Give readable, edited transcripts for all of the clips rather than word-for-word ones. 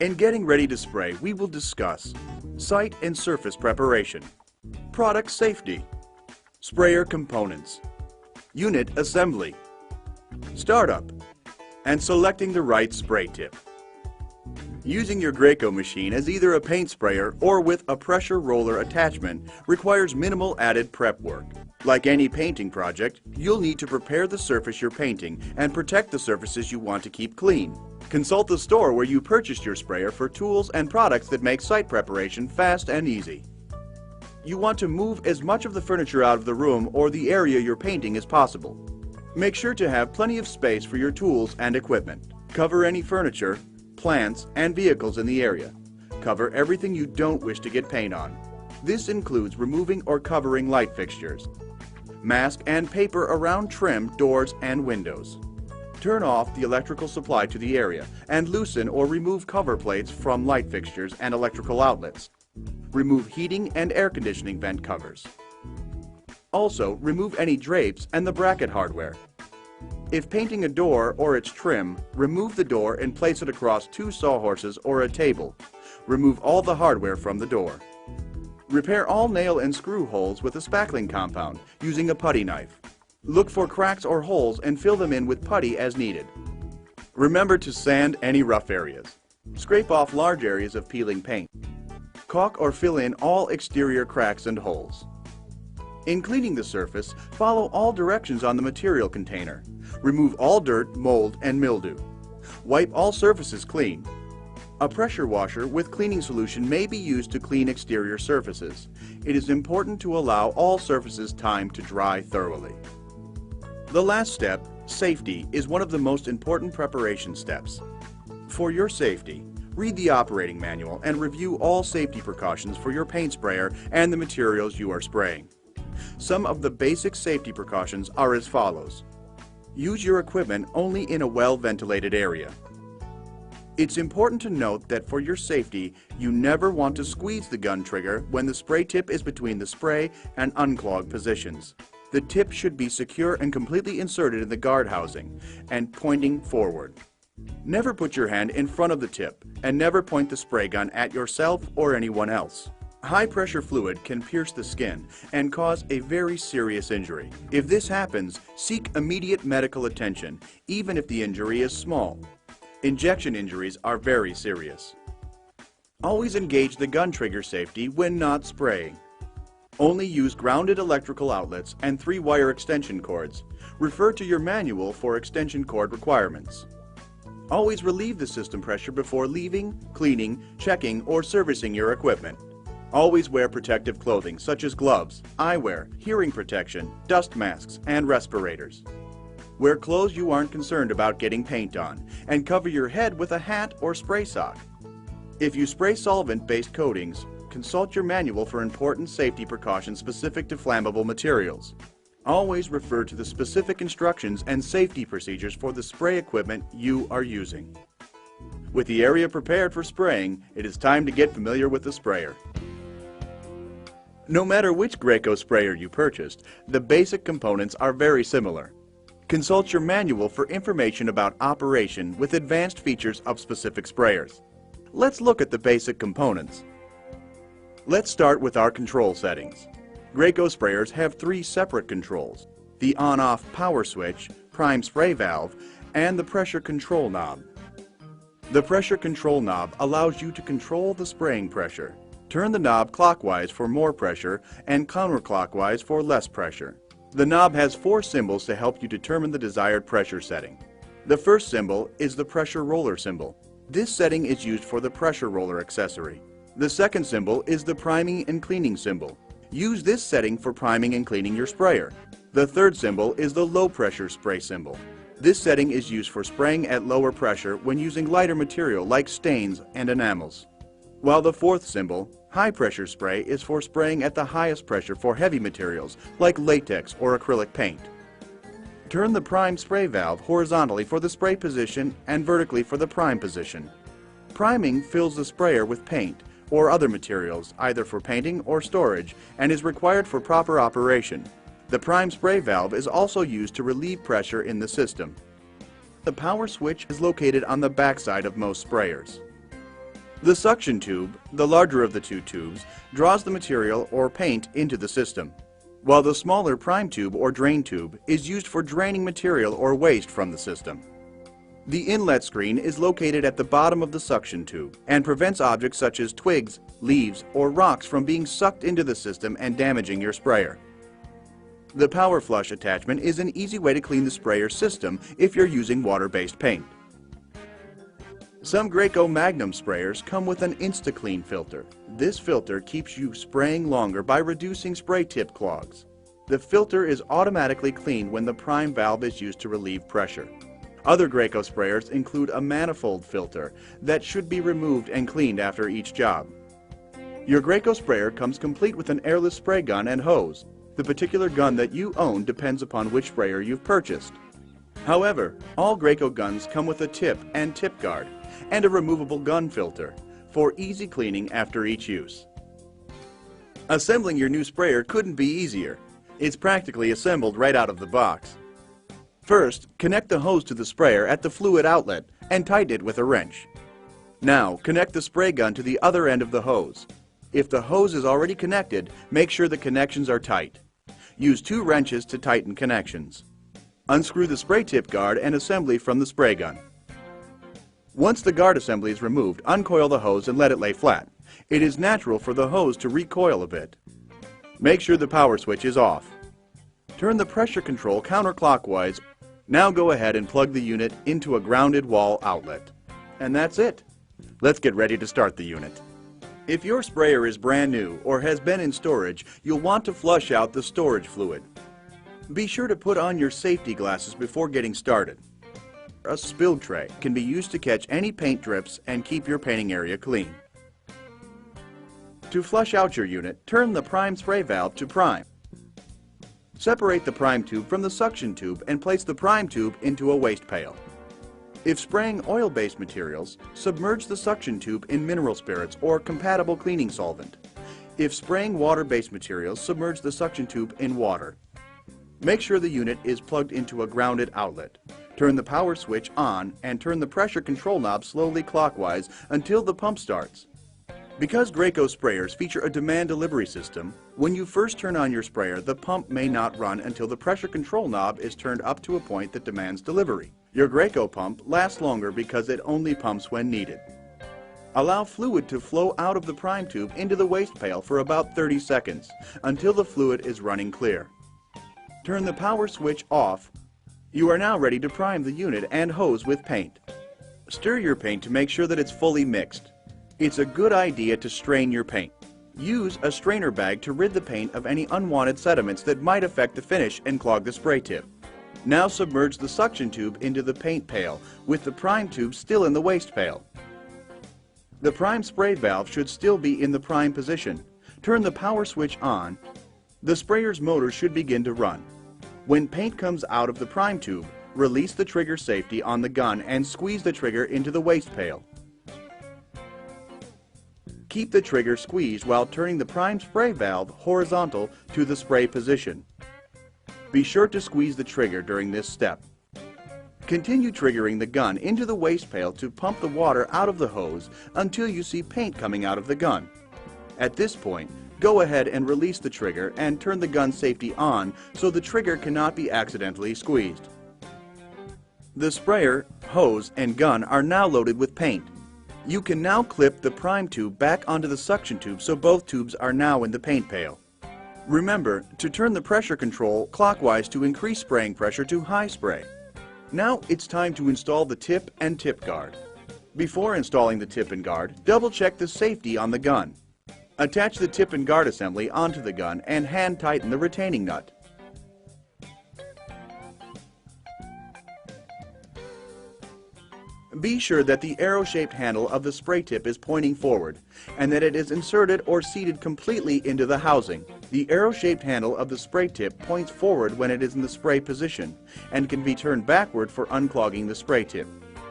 In getting ready to spray, we will discuss site and surface preparation, product safety, sprayer components, unit assembly, startup, and selecting the right spray tip. Using your Graco machine as either a paint sprayer or with a pressure roller attachment requires minimal added prep work. Like any painting project, you'll need to prepare the surface you're painting and protect the surfaces you want to keep clean. Consult the store where you purchased your sprayer for tools and products that make site preparation fast and easy. You want to move as much of the furniture out of the room or the area you're painting as possible. Make sure to have plenty of space for your tools and equipment. Cover any furniture, plants, and vehicles in the area. Cover everything you don't wish to get paint on. This includes removing or covering light fixtures. Mask and paper around trim, doors, and windows. Turn off the electrical supply to the area and loosen or remove cover plates from light fixtures and electrical outlets. Remove heating and air conditioning vent covers. Also, remove any drapes and the bracket hardware. If painting a door or its trim, remove the door and place it across two sawhorses or a table. Remove all the hardware from the door. Repair all nail and screw holes with a spackling compound using a putty knife. Look for cracks or holes and fill them in with putty as needed. Remember to sand any rough areas. Scrape off large areas of peeling paint. Caulk or fill in all exterior cracks and holes. In cleaning the surface, follow all directions on the material container. Remove all dirt, mold, and mildew. Wipe all surfaces clean. A pressure washer with cleaning solution may be used to clean exterior surfaces. It is important to allow all surfaces time to dry thoroughly. The last step, safety, is one of the most important preparation steps. For your safety, read the operating manual and review all safety precautions for your paint sprayer and the materials you are spraying. Some of the basic safety precautions are as follows. Use your equipment only in a well-ventilated area. It's important to note that for your safety, you never want to squeeze the gun trigger when the spray tip is between the spray and unclog positions. The tip should be secure and completely inserted in the guard housing and pointing forward. Never put your hand in front of the tip and never point the spray gun at yourself or anyone else. High-pressure fluid can pierce the skin and cause a very serious injury. If this happens, seek immediate medical attention, even if the injury is small. Injection injuries are very serious. Always engage the gun trigger safety when not spraying. Only use grounded electrical outlets and 3-wire extension cords. Refer to your manual for extension cord requirements. Always relieve the system pressure before leaving, cleaning, checking, or servicing your equipment. Always wear protective clothing such as gloves, eyewear, hearing protection, dust masks, and respirators. Wear clothes you aren't concerned about getting paint on, and cover your head with a hat or spray sock. If you spray solvent-based coatings, consult your manual for important safety precautions specific to flammable materials. Always refer to the specific instructions and safety procedures for the spray equipment you are using. With the area prepared for spraying, it is time to get familiar with the sprayer. No matter which Graco sprayer you purchased, the basic components are very similar. Consult your manual for information about operation with advanced features of specific sprayers. Let's look at the basic components. Let's start with our control settings. Graco sprayers have 3 separate controls: the on-off power switch, prime spray valve, and the pressure control knob. The pressure control knob allows you to control the spraying pressure. Turn the knob clockwise for more pressure and counterclockwise for less pressure. The knob has 4 symbols to help you determine the desired pressure setting. The first symbol is the pressure roller symbol. This setting is used for the pressure roller accessory. The second symbol is the priming and cleaning symbol. Use this setting for priming and cleaning your sprayer. The third symbol is the low pressure spray symbol. This setting is used for spraying at lower pressure when using lighter material like stains and enamels. While the fourth symbol, high pressure spray, is for spraying at the highest pressure for heavy materials like latex or acrylic paint. Turn the prime spray valve horizontally for the spray position and vertically for the prime position. Priming fills the sprayer with paint or other materials, either for painting or storage, and is required for proper operation. The prime spray valve is also used to relieve pressure in the system. The power switch is located on the backside of most sprayers. The suction tube, the larger of the two tubes, draws the material or paint into the system, while the smaller prime tube or drain tube is used for draining material or waste from the system. The inlet screen is located at the bottom of the suction tube and prevents objects such as twigs, leaves, or rocks from being sucked into the system and damaging your sprayer. The power flush attachment is an easy way to clean the sprayer system if you're using water-based paint. Some Graco Magnum sprayers come with an InstaClean filter. This filter keeps you spraying longer by reducing spray tip clogs. The filter is automatically cleaned when the prime valve is used to relieve pressure. Other Graco sprayers include a manifold filter that should be removed and cleaned after each job. Your Graco sprayer comes complete with an airless spray gun and hose. The particular gun that you own depends upon which sprayer you've purchased. However, all Graco guns come with a tip and tip guard and a removable gun filter for easy cleaning after each use. Assembling your new sprayer couldn't be easier. It's practically assembled right out of the box. First, connect the hose to the sprayer at the fluid outlet and tighten it with a wrench. Now, connect the spray gun to the other end of the hose. If the hose is already connected, make sure the connections are tight. Use 2 wrenches to tighten connections. Unscrew the spray tip guard and assembly from the spray gun. Once the guard assembly is removed, uncoil the hose and let it lay flat. It is natural for the hose to recoil a bit. Make sure the power switch is off. Turn the pressure control counterclockwise. Now go ahead and plug the unit into a grounded wall outlet. And that's it. Let's get ready to start the unit. If your sprayer is brand new or has been in storage, you'll want to flush out the storage fluid. Be sure to put on your safety glasses before getting started. A spill tray can be used to catch any paint drips and keep your painting area clean. To flush out your unit, turn the prime spray valve to prime. Separate the prime tube from the suction tube and place the prime tube into a waste pail. If spraying oil-based materials, submerge the suction tube in mineral spirits or compatible cleaning solvent. If spraying water-based materials, submerge the suction tube in water. Make sure the unit is plugged into a grounded outlet. Turn the power switch on and turn the pressure control knob slowly clockwise until the pump starts. Because Graco sprayers feature a demand delivery system, when you first turn on your sprayer, the pump may not run until the pressure control knob is turned up to a point that demands delivery. Your Graco pump lasts longer because it only pumps when needed. Allow fluid to flow out of the prime tube into the waste pail for about 30 seconds until the fluid is running clear. Turn the power switch off. You are now ready to prime the unit and hose with paint. Stir your paint to make sure that it's fully mixed. It's a good idea to strain your paint. Use a strainer bag to rid the paint of any unwanted sediments that might affect the finish and clog the spray tip. Now submerge the suction tube into the paint pail with the prime tube still in the waste pail. The prime spray valve should still be in the prime position. Turn the power switch on. The sprayer's motor should begin to run. When paint comes out of the prime tube, release the trigger safety on the gun and squeeze the trigger into the waste pail. Keep the trigger squeezed while turning the prime spray valve horizontal to the spray position. Be sure to squeeze the trigger during this step. Continue triggering the gun into the waste pail to pump the water out of the hose until you see paint coming out of the gun. At this point, go ahead and release the trigger and turn the gun safety on so the trigger cannot be accidentally squeezed. The sprayer, hose, and gun are now loaded with paint. You can now clip the prime tube back onto the suction tube so both tubes are now in the paint pail. Remember to turn the pressure control clockwise to increase spraying pressure to high spray. Now it's time to install the tip and tip guard. Before installing the tip and guard, double check the safety on the gun. Attach the tip and guard assembly onto the gun and hand tighten the retaining nut. Be sure that the arrow-shaped handle of the spray tip is pointing forward and that it is inserted or seated completely into the housing. The arrow-shaped handle of the spray tip points forward when it is in the spray position and can be turned backward for unclogging the spray tip.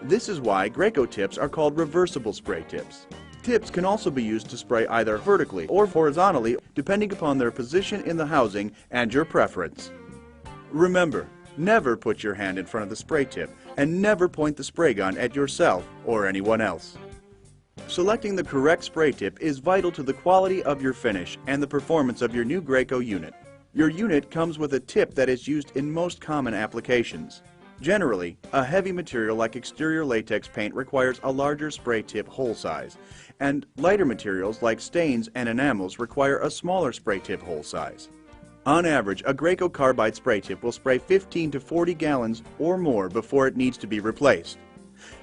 This is why Graco tips are called reversible spray tips. Tips can also be used to spray either vertically or horizontally depending upon their position in the housing and your preference. Remember, never put your hand in front of the spray tip and never point the spray gun at yourself or anyone else. Selecting the correct spray tip is vital to the quality of your finish and the performance of your new Graco unit. Your unit comes with a tip that is used in most common applications. Generally, a heavy material like exterior latex paint requires a larger spray tip hole size, and lighter materials like stains and enamels require a smaller spray tip hole size. On average, a Graco carbide spray tip will spray 15 to 40 gallons or more before it needs to be replaced.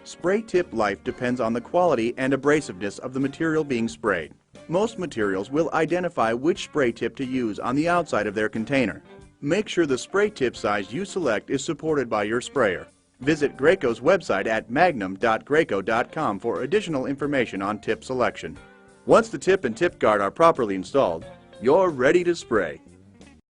Spray tip life depends on the quality and abrasiveness of the material being sprayed. Most materials will identify which spray tip to use on the outside of their container. Make sure the spray tip size you select is supported by your sprayer. Visit Graco's website at magnum.graco.com for additional information on tip selection. Once the tip and tip guard are properly installed, you're ready to spray.